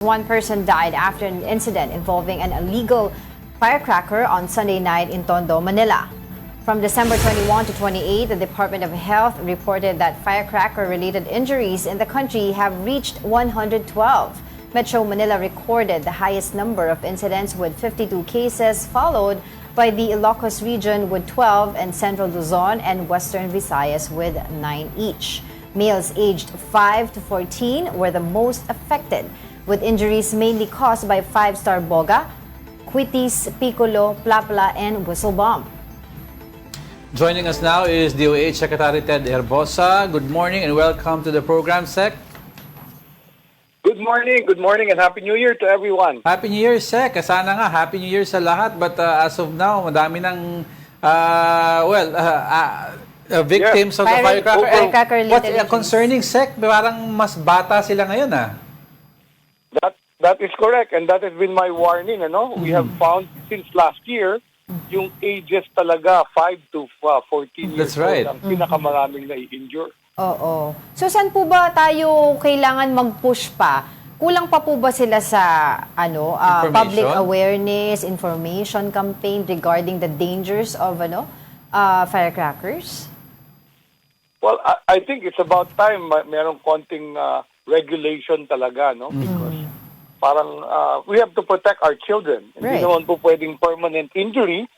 One person died after an incident involving an illegal firecracker on Sunday night in Tondo, Manila. From December 21 to 28, the Department of Health reported that firecracker-related injuries in the country have reached 112. Metro Manila recorded the highest number of incidents with 52 cases, followed by the Ilocos region with 12 and Central Luzon and Western Visayas with 9 each. Males aged 5 to 14 were the most affected, with injuries mainly caused by five-star boga, quitis, piccolo, plapla, and whistle bomb. Joining us now is DOH Secretary Ted Herbosa. Good morning and welcome to the program, Sec. Good morning and Happy New Year to everyone. Happy New Year, Sec. Sana nga, Happy New Year sa lahat. But as of now, madami ng, victims of the firecracker. What's concerning, Sec? Parang mas bata sila ngayon, ah. That is correct, and that has been my warning. We have found since last year, yung ages talaga 5 to 14 years That's right. old ang pinakamaraming na-injure. Oo. So saan po ba tayo kailangan mag-push pa? Kulang pa po ba sila sa public awareness, information campaign regarding the dangers of firecrackers? Well, I think it's about time merong konting regulation talaga, no? Because parang we have to protect our children. Right. Hindi naman po pwedeng permanent injury,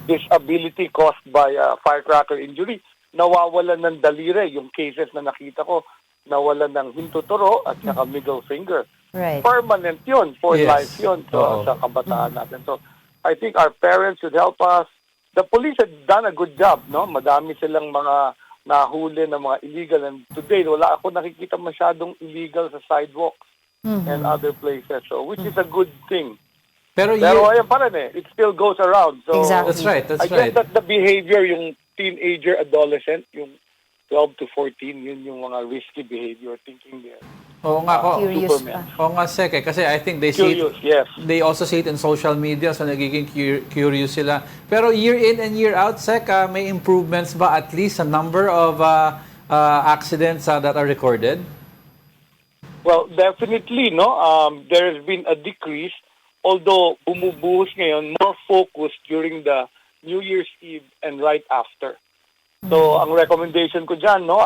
disability caused by firecracker injury. Nawawalan ng daliri, yung cases na nakita ko, nawalan ng hintuturo at saka middle finger. Right. Permanent yun, for Yes. life yun sa kabataan natin. So, I think our parents should help us. The police have done a good job, no? Madami silang mga nahuli ng mga illegal. And today, wala ako nakikita masyadong illegal sa sidewalks and other places. So, which is a good thing. Pero ayan pa rin it still goes around. So, Exactly. That's right, that's I right. guess that the behavior, yung teenager, adolescent, yung 12 to 14, yun yung mga risky behavior thinking there. Oo nga, Curious pa. Oo nga, Sec, kasi I think they see Curious, yes. they also see it in social media, so nagiging curious sila. Pero year in and year out, Sec, may improvements ba at least sa number of accidents that are recorded? Well, definitely, no. There has been a decrease, although bumubuhos ngayon, more focused during the New Year's Eve and right after. So, ang recommendation ko dyan, no,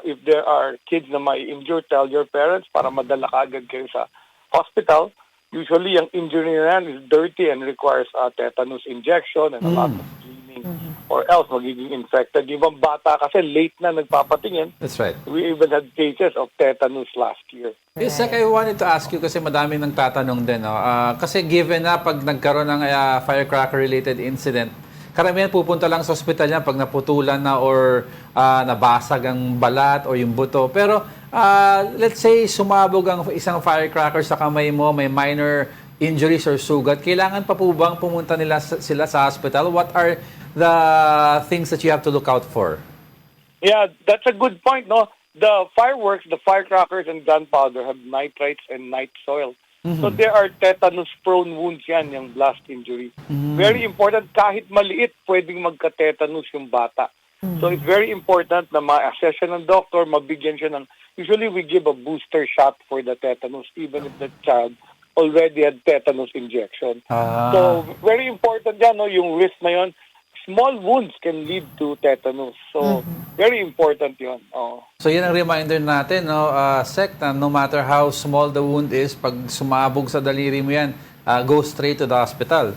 if there are kids na may injured, tell your parents para madala kagad kayo sa hospital. Usually, ang injury na yan is dirty and requires a tetanus injection and a lot of cleaning. Or else, magiging infected. Yung ibang bata kasi late na nagpapatingin. That's right. We even had cases of tetanus last year. Yes, Sec, I wanted to ask you kasi madami nang tatanong din. No? Kasi given na pag nagkaroon ng firecracker-related incident, karamihan pupunta lang sa ospital niya pag naputulan na or nabasag ang balat or yung buto. Pero let's say sumabog ang isang firecracker sa kamay mo, may minor injuries or sugat, kailangan pa po bang pumunta sila sa hospital? What are the things that you have to look out for? Yeah, that's a good point, no? The fireworks, the firecrackers and gunpowder have nitrites and night soil. So there are tetanus-prone wounds yan, yung blast injury. Very important, kahit maliit, pwedeng magka-tetanus yung bata. So it's very important na ma-assess siya ng doctor, mabigyan siya ng... Usually we give a booster shot for the tetanus, even if the child already had tetanus injection. So very important yan, no? Yung risk na yun. Small wounds can lead to tetanus. So, very important yun. So, yun ang reminder natin, no, Sec, na no matter how small the wound is, pag sumabog sa daliri mo yan, go straight to the hospital.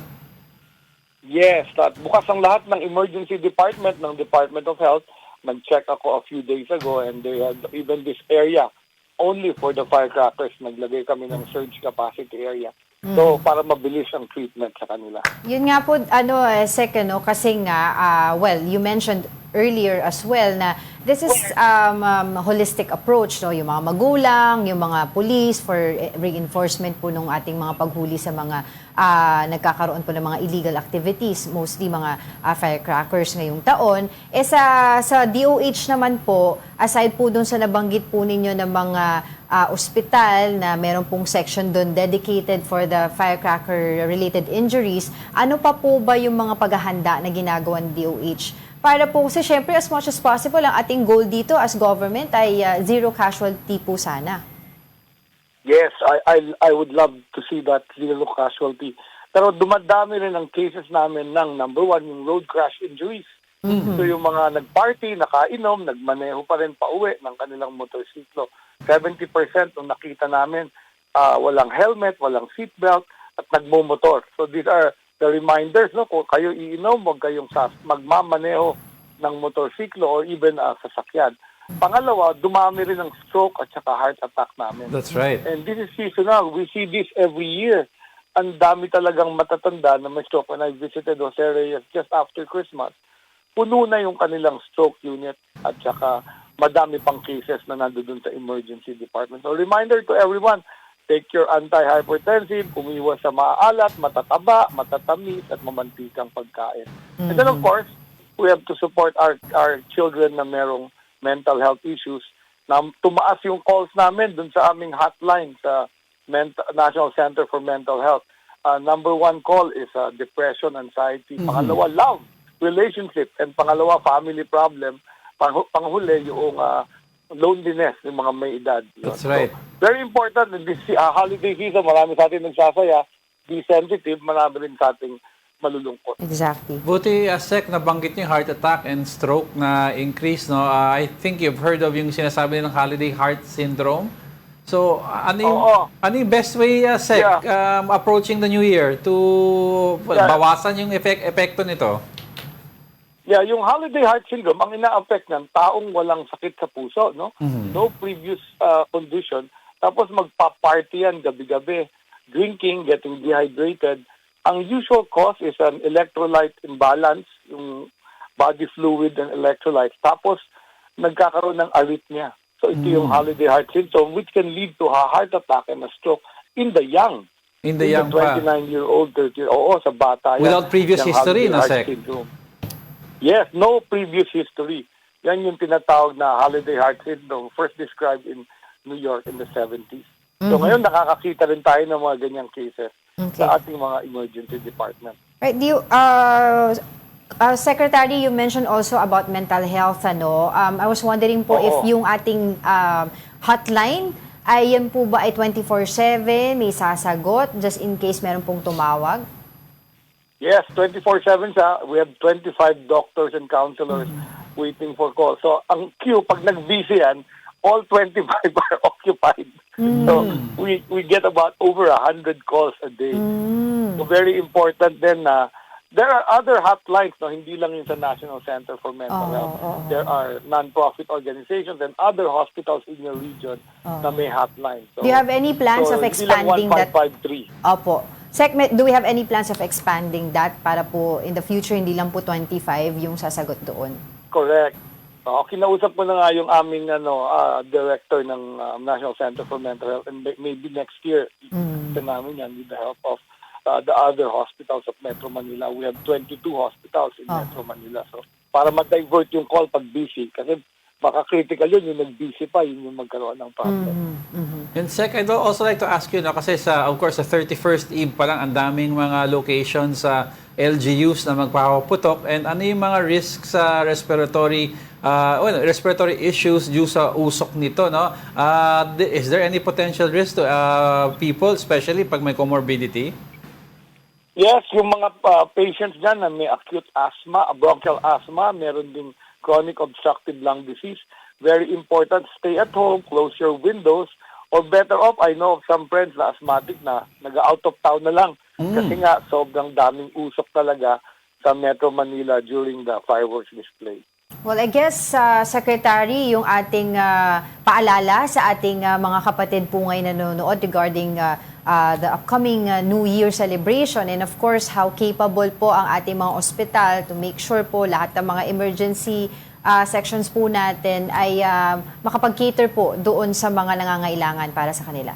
Yes, bukas ang lahat ng emergency department ng Department of Health. Nag-check ako a few days ago and they had even this area only for the firecrackers. Naglagay kami ng surge capacity area. So, para mabilis ang treatment sa kanila. Yun nga po, Sec, kasi nga, you mentioned earlier as well na this is holistic approach, no? Yung mga magulang, yung mga police for reinforcement po ng ating mga paghuli sa mga nagkakaroon po ng mga illegal activities, mostly mga firecrackers ngayong taon. Sa DOH naman po, aside po dun sa nabanggit po ninyo ng mga ospital na meron pong section doon dedicated for the firecracker-related injuries, ano pa po ba yung mga paghahanda na ginagawa ng DOH? Para po, kasi syempre as much as possible, ang ating goal dito as government ay zero casualty po sana. Yes, I would love to see that zero casualty. Pero dumadami rin ang cases namin ng number one, yung road crash injuries. So yung mga nag-party, nakainom, nagmaneho pa rin pauwi ng kanilang motorsiklo. 70% ng nakita namin, walang helmet, walang seatbelt, at nagmumotor. So these are the reminders, no? Kung kayo iinom, huwag kayong magmamaneho ng motorsiklo or even sasakyan. Pangalawa, dumami rin ang stroke at saka heart attack namin. That's right. And this is seasonal. We see this every year. Ang dami talagang matatanda na may stroke. When I visited Jose Reyes just after Christmas, puno na yung kanilang stroke unit at saka madami pang cases na nandoon sa emergency department. So reminder to everyone, take your antihypertensive, umiwas sa maaalat, matataba, matatamis, at mamantikang pagkain. And then of course, we have to support our children na merong mental health issues. Na tumaas yung calls namin dun sa aming hotline sa National Center for Mental Health. Number one call is depression, anxiety. Pangalawa, love, relationship. And pangalawa, family problem. Panghuli, yung loneliness ng mga may edad. That's right. So, very important in this holiday season, marami sa atin nagsasaya, be sensitive, marami rin sa ating malulungkot. Exactly. Buti, Sec, nabanggit niyo yung heart attack and stroke na increase, no? I think you've heard of yung sinasabi nilang holiday heart syndrome. So, ano yung best way, Sec, approaching the new year to bawasan yung epekto nito? Yeah, yung holiday heart syndrome, ang ina-affect ng taong walang sakit sa puso, no? No previous condition. Tapos magpa-party yan gabi-gabi, drinking, getting dehydrated. Ang usual cause is an electrolyte imbalance, yung body fluid and electrolytes. Tapos nagkakaroon ng arrhythmia. So ito yung holiday heart syndrome which can lead to a heart attack and a stroke in the young. In the young pa. 29-year-old, 30 oo, sa bata yan. Without previous yung history, no, holiday heart Sec? syndrome. Yes, no previous history. Yan yung tinatawag na holiday heart syndrome, first described in New York in the 70s. So ngayon nakakakita rin tayo ng mga ganyang cases sa ating mga emergency department. Right, Secretary, you mentioned also about mental health, ano? I was wondering po if yung ating hotline ay yan po ba ay 24/7, may sasagot just in case meron pong tumawag? Yes, 24/7 siya. We have 25 doctors and counselors waiting for calls. So ang queue, pag nag-busy yan, all 25 are occupied. So we get about over 100 calls a day. So very important then na there are other hotlines, no, hindi lang yung sa National Center for Mental Health. There are non-profit organizations and other hospitals in your region na may hotline. So, Do you have any plans of expanding that? 1553. Opo. Sec, do we have any plans of expanding that para po in the future hindi lang po 25 yung sasagot doon? Correct. Kinausap ko na nga yung aming director ng National Center for Mental Health and maybe next year ito namin yan with the help of the other hospitals of Metro Manila. We have 22 hospitals in Metro Manila. So para ma-divert yung call pag busy kasi baka critical yun, yung nag-busy pa, yun yung magkaroon ng problem. And Sec, I'd also like to ask you, no, kasi of course, sa 31st Eve pa lang, ang daming mga locations sa LGUs na magpapaputok. And ano yung mga risks sa respiratory issues due sa usok nito, no? Is there any potential risk to people, especially pag may comorbidity? Yes, yung mga patients dyan na may acute asthma, bronchial asthma, meron ding chronic obstructive lung disease. Very important, stay at home, close your windows, or better off, I know of some friends na asthmatic na nag-out of town na lang. Kasi nga, sobrang daming usok talaga sa Metro Manila during the fireworks display. Well, I guess, Secretary, yung ating paalala sa ating mga kapatid po ngayon nanonood regarding the upcoming New Year celebration and of course, how capable po ang ating mga ospital to make sure po lahat ng mga emergency sections po natin ay makapag-cater po doon sa mga nangangailangan para sa kanila.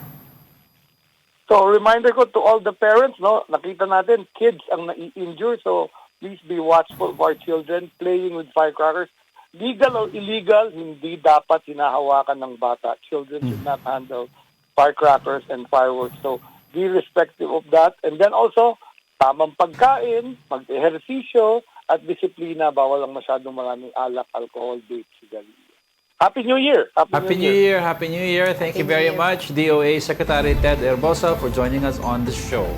So, reminder ko to all the parents, no, nakita natin, kids ang nai-injure, so please be watchful of our children playing with firecrackers. Legal or illegal, hindi dapat hinahawakan ng bata. Children should not handle firecrackers and fireworks. So, be respectful of that. And then also, tamang pagkain, mag-ehersisyo, at disiplina, bawal lang masyadong maraming alak, alcohol, vape, sigarilyo. Happy New Year. Happy New Year. Happy New Year. Thank you Happy New very Year. much, DOA Secretary Ted Herbosa, for joining us on the show.